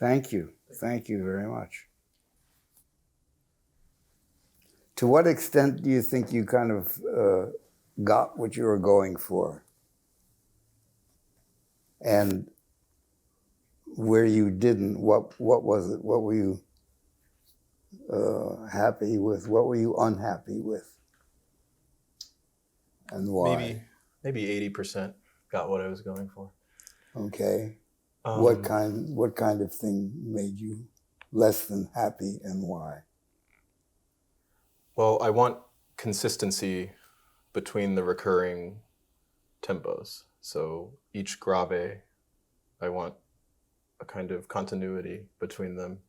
Thank you. Thank you very much. To what extent do you think you kind of got what you were going for? And where you didn't, what was it? What were you happy with? What were you unhappy with? And why? Maybe 80% got what I was going for. Okay. What kind of thing made you less than happy, and why? Well, I want consistency between the recurring tempos. So each grave, I want a kind of continuity between them.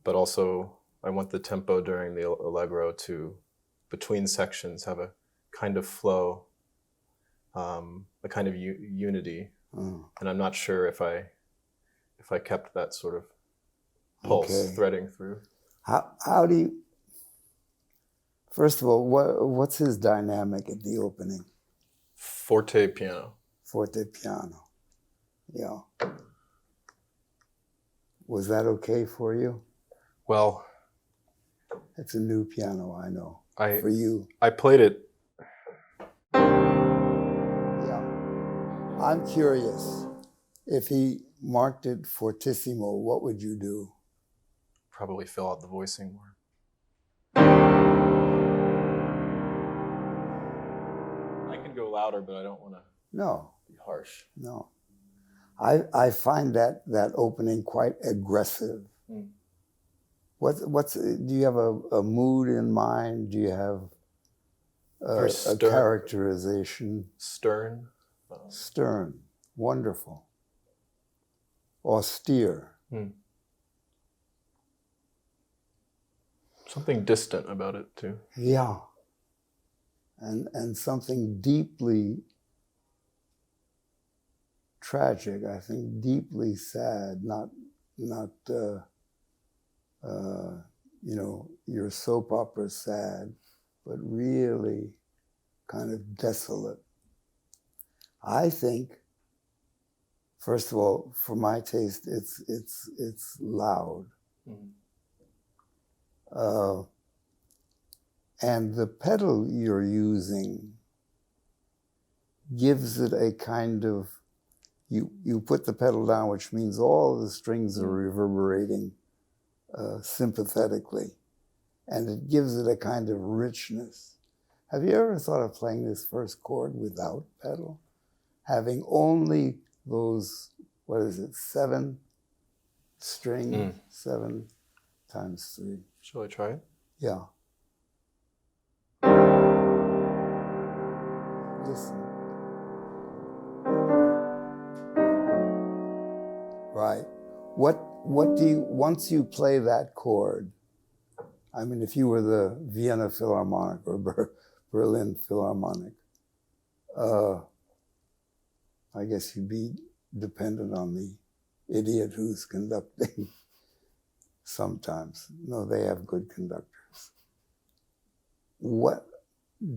But also, I want the tempo during the Allegro to, between sections, have a kind of flow, a kind of unity. And I'm not sure if I kept that sort of pulse threading through. How do you, first of all, what's his dynamic at the opening? Forte piano. Forte piano. Yeah. Was that okay for you? Well, it's a new piano, I know. For you. I played it. Yeah. I'm curious. If he marked it fortissimo, what would you do? Probably fill out the voicing more. I can go louder, but I don't want to be harsh. No. I find that opening quite aggressive. Do you have a mood in mind? Do you have a characterization? Stern. Stern. Wonderful. Austere. Something distant about it, too. Yeah. And something deeply tragic, I think, deeply sad, not your soap opera sad, but really kind of desolate. I think, first of all, for my taste, it's loud. And the pedal you're using gives it a kind of, you put the pedal down, which means all the strings are reverberating sympathetically, and it gives it a kind of richness. Have you ever thought of playing this first chord without pedal? Having only those, 7 string, 7 times 3. Shall I try it? Yeah. Listen. Right. What do you, once you play that chord, I mean, if you were the Vienna Philharmonic or Berlin Philharmonic, I guess you'd be dependent on the idiot who's conducting sometimes. No, they have good conductors. What,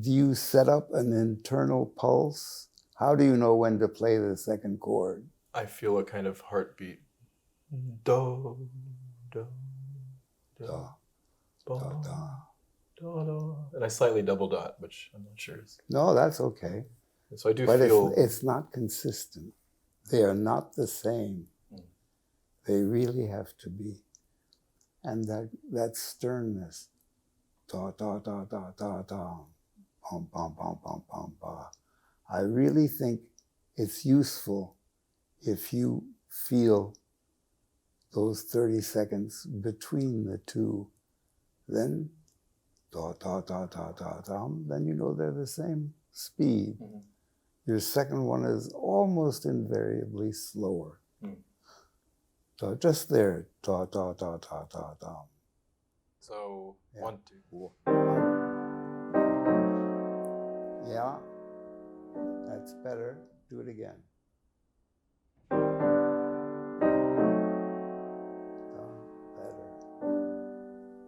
do you set up an internal pulse? How do you know when to play the second chord? I feel a kind of heartbeat. Do, do, do, Da, do, da, da. do, do. And I slightly double dot, which I'm not sure is. No, that's okay. So I do but feel. It's not consistent. They are not the same. They really have to be. And that sternness. Da, da, da, da, da, da. Pom, pom, pom, pom, pom, pa. I really think it's useful if you feel those 30 seconds between the two, then da, da, da, da, da, da, then you know they're the same speed. Your second one is almost invariably slower. So just there, da, da, da, da, da, da. So, yeah. 1, 2. Yeah, that's better. Do it again.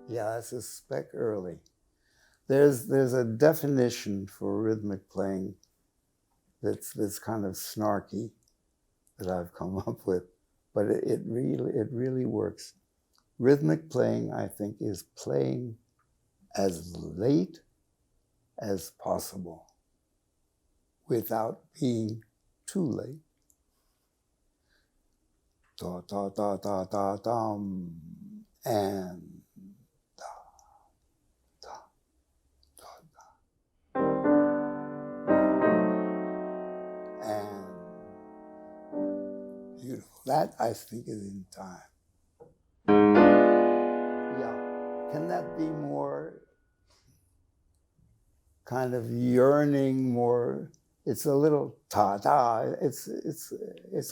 Yeah, that's a speck early. There's a definition for rhythmic playing that's kind of snarky that I've come up with. but it really works. Rhythmic playing, I think, is playing as late as possible without being too late. Da da da da da dum and da da da da and beautiful. That I think is in time. Yeah. Can that be more kind of yearning, more? It's a little ta-da. It's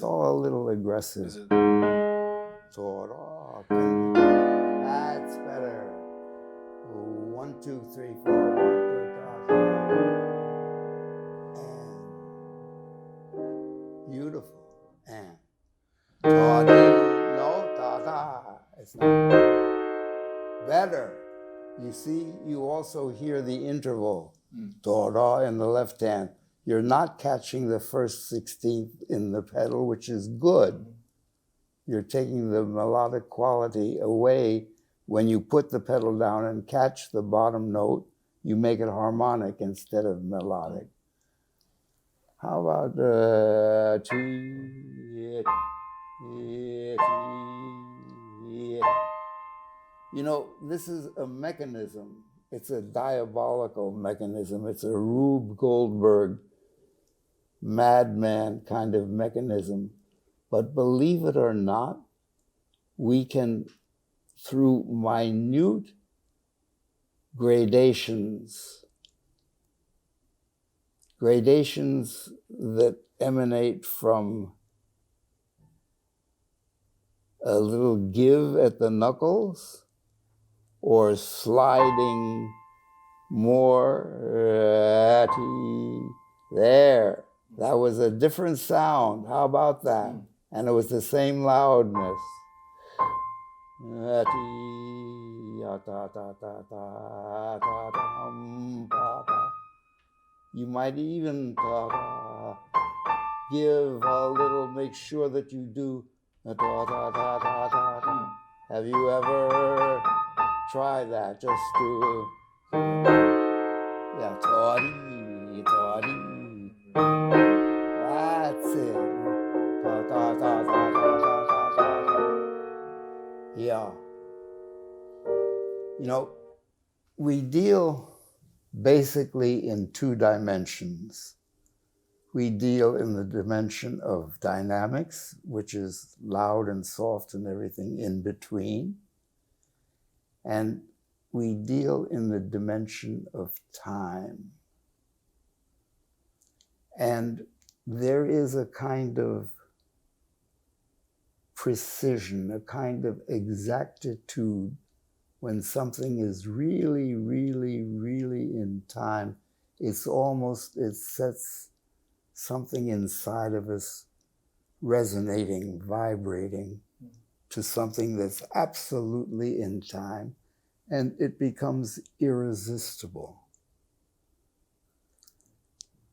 all a little aggressive. Is it? Ta-da. That's better. 1, 2, 3, 4. 1, 2, ta-da. And beautiful. And ta-da. No, ta-da. It's not better. You see, you also hear the interval. Ta-da in the left hand. You're not catching the first 16th in the pedal, which is good. You're taking the melodic quality away. When you put the pedal down and catch the bottom note, you make it harmonic instead of melodic. How about you know, this is a mechanism. It's a diabolical mechanism. It's a Rube Goldberg madman kind of mechanism. But believe it or not, we can, through minute gradations that emanate from a little give at the knuckles, or sliding more, there. That was a different sound. How about that? And it was the same loudness. You might even give a little, make sure that you do. Have you ever tried that? Just to, yeah, tawdy, tawdy. That's it. Yeah. You know, we deal basically in 2 dimensions. We deal in the dimension of dynamics, which is loud and soft and everything in between. And we deal in the dimension of time. And there is a kind of precision, a kind of exactitude when something is really, really, really in time. It's almost, it sets something inside of us resonating, vibrating to something that's absolutely in time, and it becomes irresistible.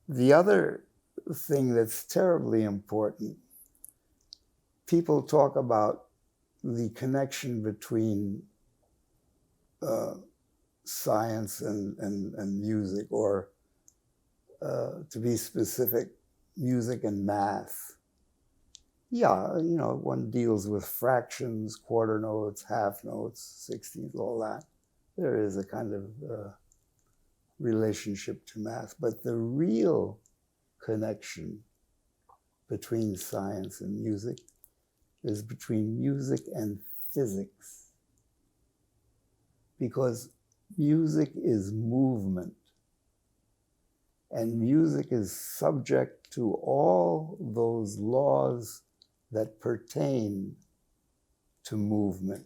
The other thing that's terribly important, people talk about the connection between science and music, or to be specific, music and math. Yeah, you know, one deals with fractions, quarter notes, half notes, sixteenths, all that. There is a kind of relationship to math, but the real connection between science and music is between music and physics, because music is movement, and music is subject to all those laws that pertain to movement.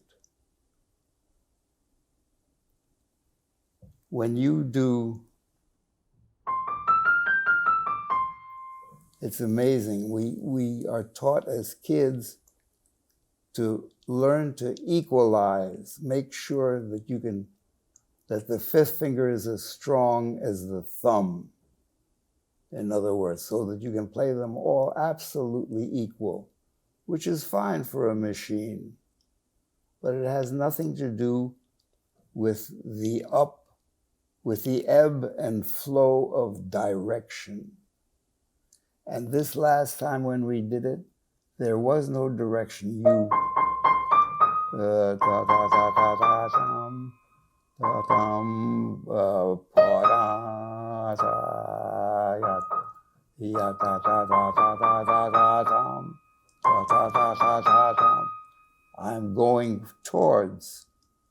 When you do, it's amazing. We are taught as kids to learn to equalize, make sure that you can, that the fifth finger is as strong as the thumb, in other words, so that you can play them all absolutely equal. which is fine for a machine, but it has nothing to do with the ebb and flow of direction. And this last time when we did it, there was no direction. You da da da da da dum da dum pa da da ya ya da da da da da da da dum da da da da da dum. I'm going towards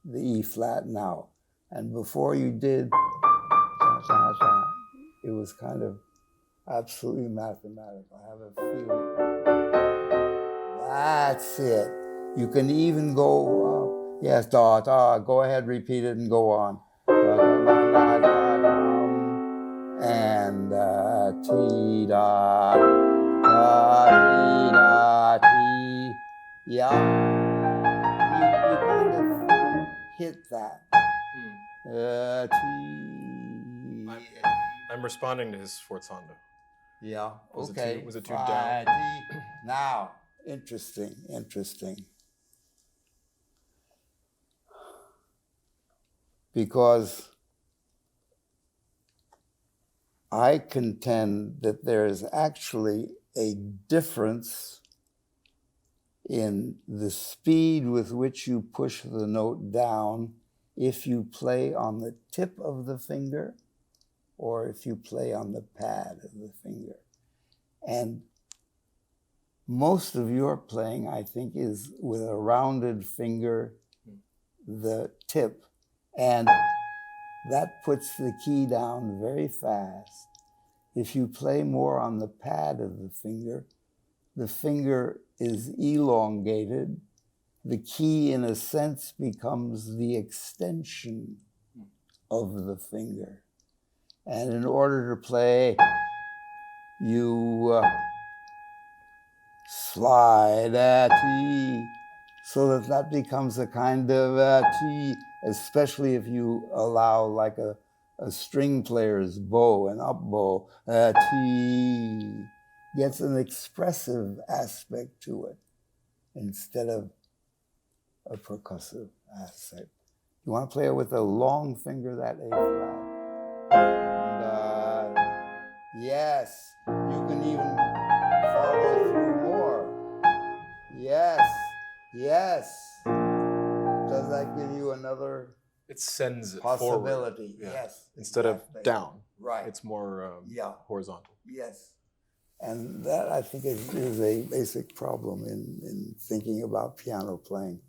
the E flat now, and before you did da da da, it was kind of absolutely mathematical. I have a feeling. That's it. You can even go, yes, da, da, go ahead, repeat it and go on. Da, da, da, da, da, da, and T, da, da, T, da, T. Yeah. You kind of hit that. T. I'm responding to his sforzando. Yeah, okay. Was it too down? Now, interesting. Because I contend that there is actually a difference in the speed with which you push the note down if you play on the tip of the finger or if you play on the pad of the finger. And most of your playing, I think, is with a rounded finger, the tip, and that puts the key down very fast. If you play more on the pad of the finger is elongated. The key, in a sense, becomes the extension of the finger. And in order to play, you slide a T, so that becomes a kind of T, especially if you allow like a string player's bow, an up bow, T gets an expressive aspect to it instead of a percussive aspect. You want to play it with a long finger, that A flat. And, yes, you can even follow through more. Yes. Does that give you another It sends it possibility? Forward. Yeah. Yes. Instead of down. Right. It's more horizontal. Yes. And that, I think, is a basic problem in thinking about piano playing.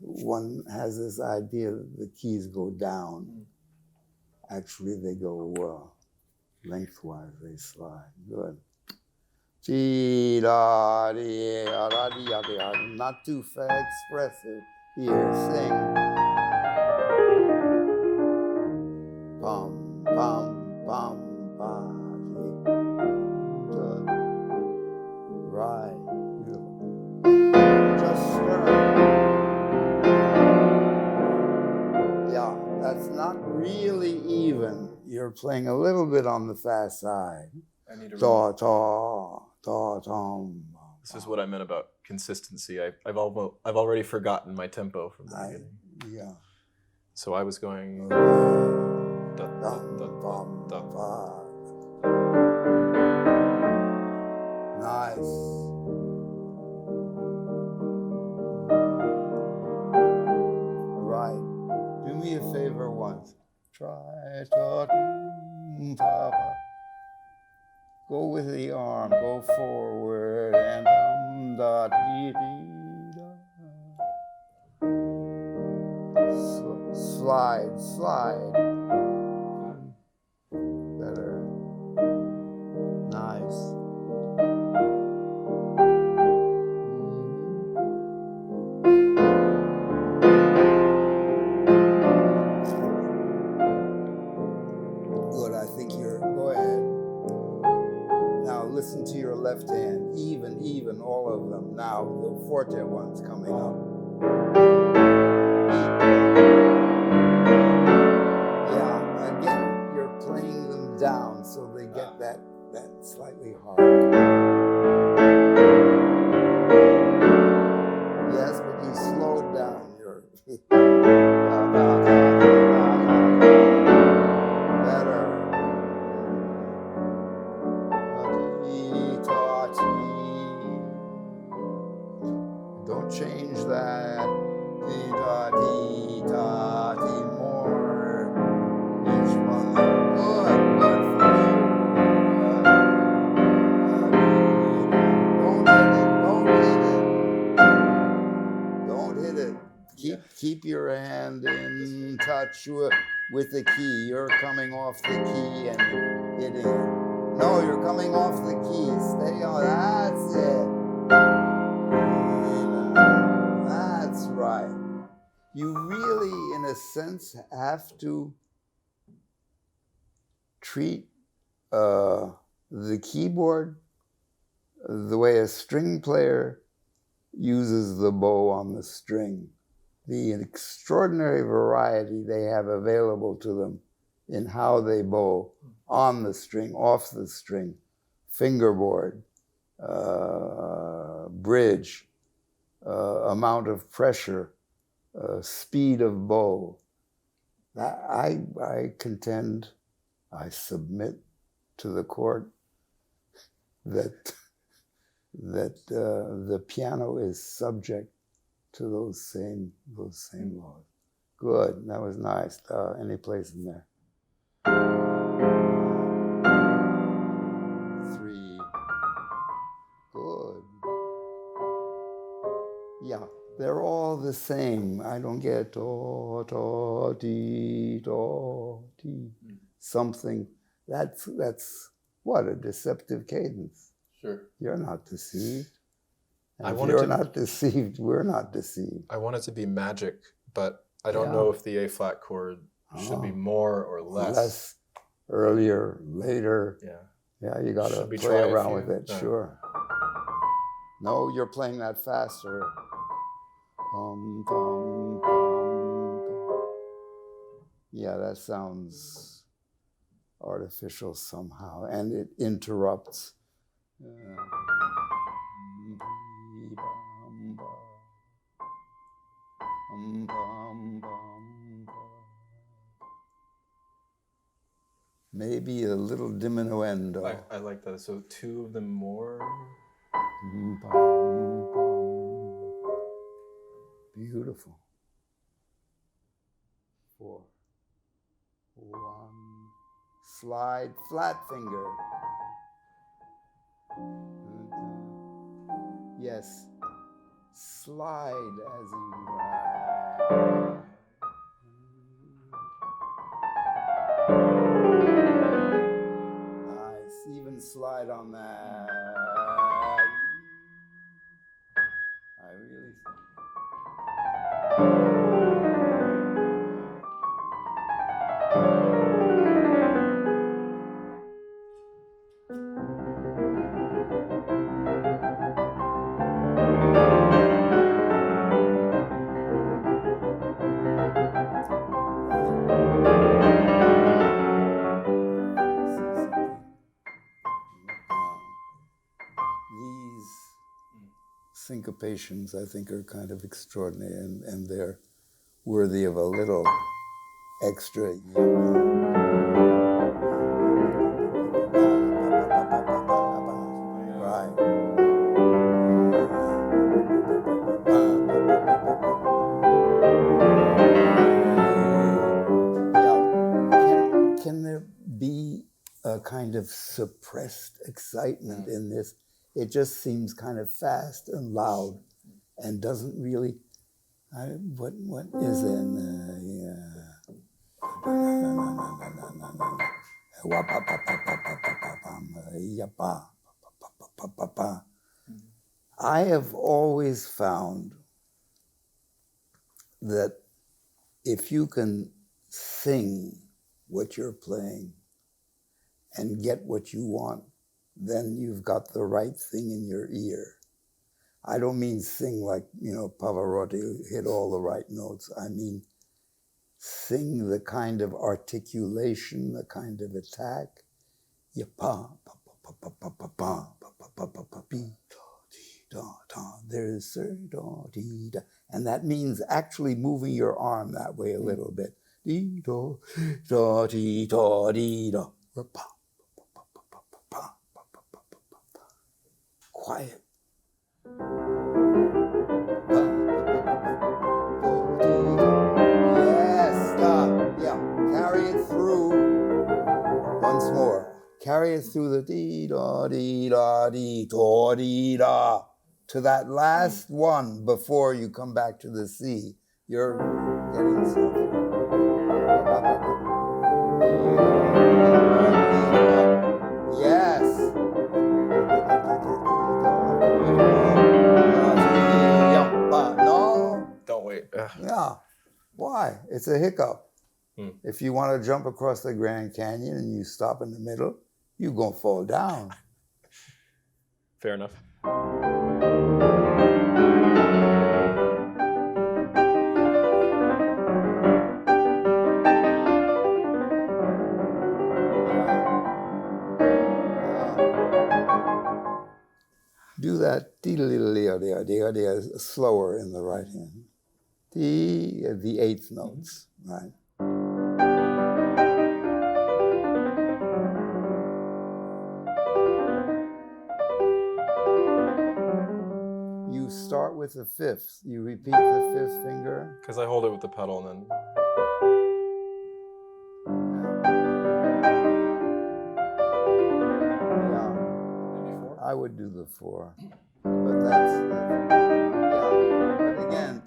One has this idea that the keys go down. Actually, they go lengthwise, they slide. Good. Not too expressive. Here, sing. Pum, pum, pum, pum. Right. Beautiful. Just stir. Yeah, that's not really even. You're playing a little bit on the fast side. I need to Da, da, da, dum. This is what I meant about consistency. I've already forgotten my tempo from the beginning. Yeah. So I was going. Nice. Right. Do me a favor once. Try to papa. Go with the arm. Go forward and da dee dee da. Slide. Better. Nice. Good, I think you're, go ahead. Now listen to your left hand, even, all of them. Now the forte one's coming up. Yeah, again, you're playing them down so they get that slightly hard. sure with the key. You're coming off the key and hitting it. No, you're coming off the key. Stay on. That's it. That's right. You really, in a sense, have to treat the keyboard the way a string player uses the bow on the string. The extraordinary variety they have available to them in how they bow on the string, off the string, fingerboard, bridge, amount of pressure, speed of bow. I contend, I submit to the court that the piano is subject to those same laws. Good, that was nice. Any place in there? 3. Good. Yeah, they're all the same. I don't get do, do, di, do, di. Something. That's what, a deceptive cadence. Sure. You're not deceived. And if wanted you're to- not deceived, we're not deceived. I want it to be magic, but I don't know if the A flat chord should be more or less. Less, earlier, later. Yeah. Yeah, you got to Should we play try a around few? with it, No. sure. No, you're playing that faster. Bum, bum, bum, bum. Yeah, that sounds artificial somehow, and it interrupts. Maybe a little diminuendo. I like that. So 2 of them more. Beautiful. 4. 1. Slide, flat finger. Yes. Slide as you ride. Nice. Even slide on that. I really. These syncopations, I think, are kind of extraordinary, and they're worthy of a little extra. Right. Yeah. Can there be a kind of suppressed excitement in this? It just seems kind of fast and loud, and doesn't really. What is in? I have always found that if you can sing what you're playing and get what you want, then you've got the right thing in your ear. I don't mean sing like, Pavarotti, hit all the right notes. I mean sing the kind of articulation, the kind of attack. There's and that means actually moving your arm that way a little bit. Quiet. Yes, stop. Yeah, carry it through. Once more. Carry it through the dee-da-dee-da-dee-da-dee-da to that last one before you come back to the C. You're getting something. It's a hiccup. Hmm. If you want to jump across the Grand Canyon and you stop in the middle, you're going to fall down. Fair enough. Do that slower in the right hand. The eighth notes, right? You start with the fifth. You repeat the fifth finger. Because I hold it with the pedal and then. I would do the 4, but that's yeah. But again,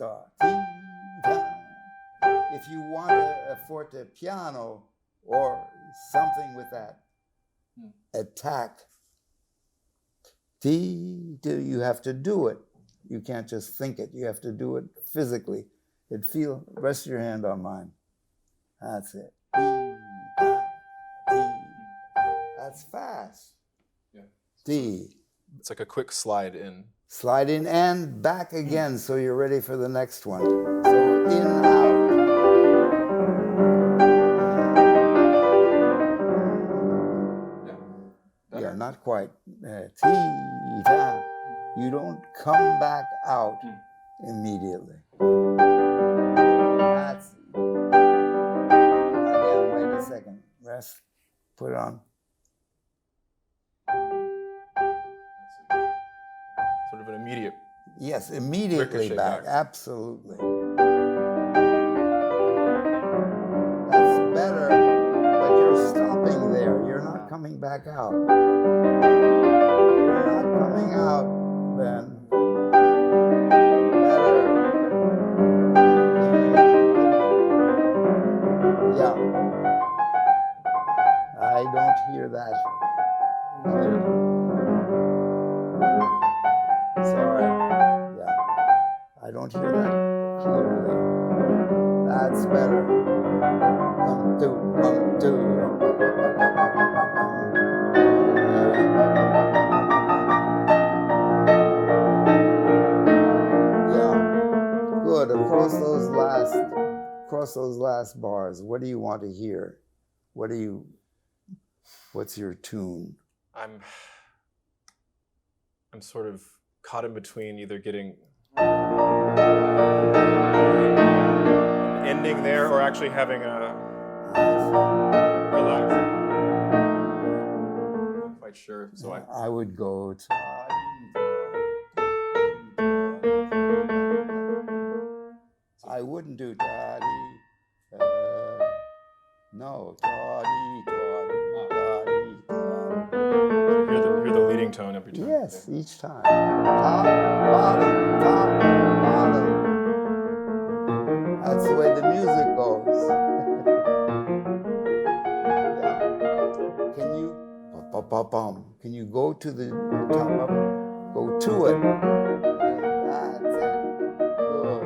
if you want a forte piano or something with that attack, you have to do it. You can't just think it. You have to do it physically. Rest your hand on mine. That's it. That's fast. D. It's like a quick slide in. Slide in and back again so you're ready for the next one. So in, out. Yeah, not quite. You don't come back out immediately. That's again, wait a second. Rest. Put it on. Sort of an immediate. Yes, immediately back. Absolutely. That's better, but you're stopping there. You're not coming back out. You're not coming out, Ben. Better. Yeah. I don't hear that clearly. Sorry. Yeah. I don't hear that clearly. That's better. Come to. Yeah. Good. Across those last bars, what do you want to hear? What's your tune? I'm sort of caught in between either getting ending there or actually having a relaxing. I'm not quite sure. So I would go to. I wouldn't do no. Hear the leading tone every time. Yes, each time. Top, bottom, bottom. That's the way the music goes. Yeah. Can you go to the top of it? Go to it. That's it. Good.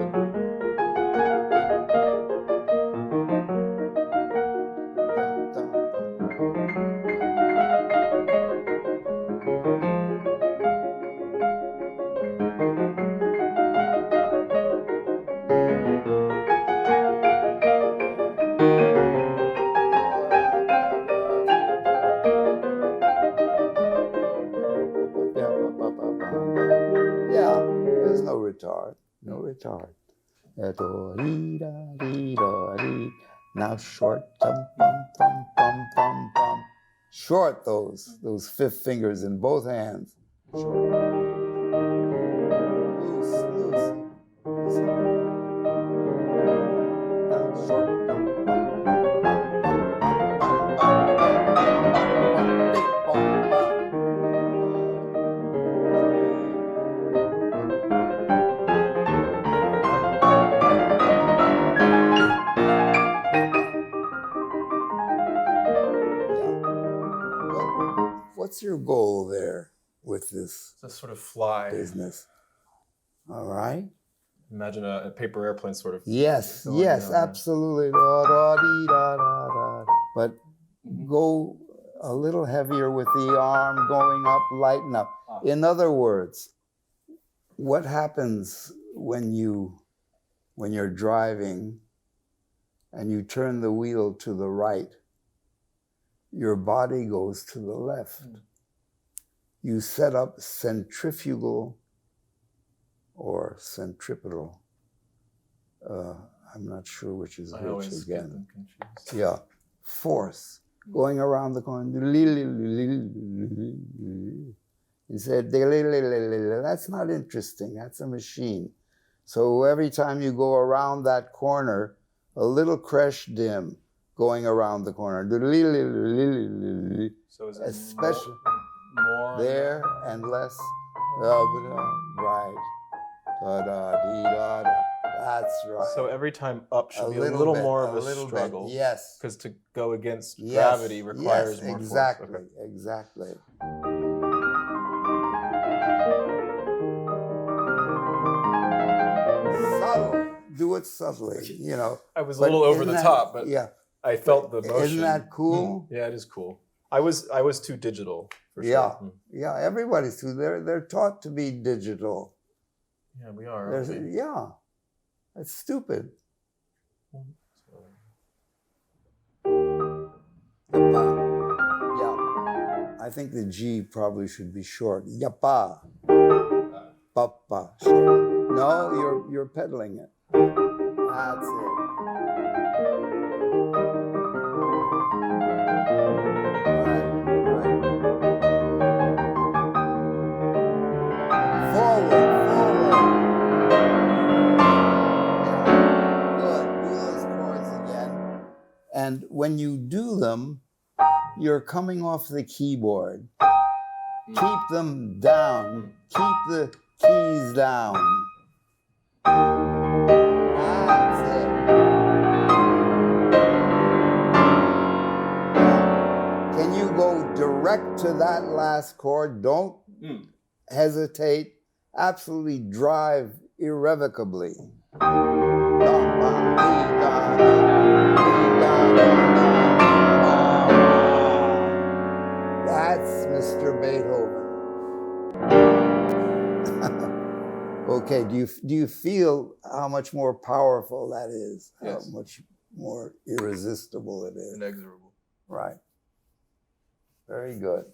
No retard. Now short, short those fifth fingers in both hands. Short. Loose. Now short. What's your goal there with this it's a sort of fly business? All right. Imagine a paper airplane sort of. Yes, going yes, down, yeah. absolutely. Da, da, dee, da, da, da. But go a little heavier with the arm going up, lighten up. In other words, what happens when you're driving and you turn the wheel to the right? Your body goes to the left. You set up centrifugal or centripetal. I'm not sure which is I which always get again. them confused. Yeah, force going around the corner. He said, that's not interesting. That's a machine. So every time you go around that corner, a little crash dim going around the corner. So is it Especially more there and less. Right. Da-da-dee-da-da. That's right. So every time up should be a little little bit, more of a a little struggle. bit, yes. Because to go against Yes, gravity requires yes, more exactly, force. Okay. exactly. Subtle. Do it subtly, you know. I was a But little over the isn't top, but yeah. I felt the motion. Isn't that cool? Yeah, it is cool. I was too digital for Yeah, sure. yeah. Everybody's too. They're taught to be digital. Yeah, we are. Aren't we? Yeah, that's stupid. Yeah, I think the G probably should be short. Yapa, papa. Short. No, you're pedaling it. That's it. And when you do them, you're coming off the keyboard. Keep them down. Keep the keys down. That's it. Can you go direct to that last chord? Don't hesitate. Absolutely drive irrevocably. That's Mr. Beethoven. Okay, do you feel how much more powerful that is? Yes. How much more irresistible it is? Inexorable. Right. Very good.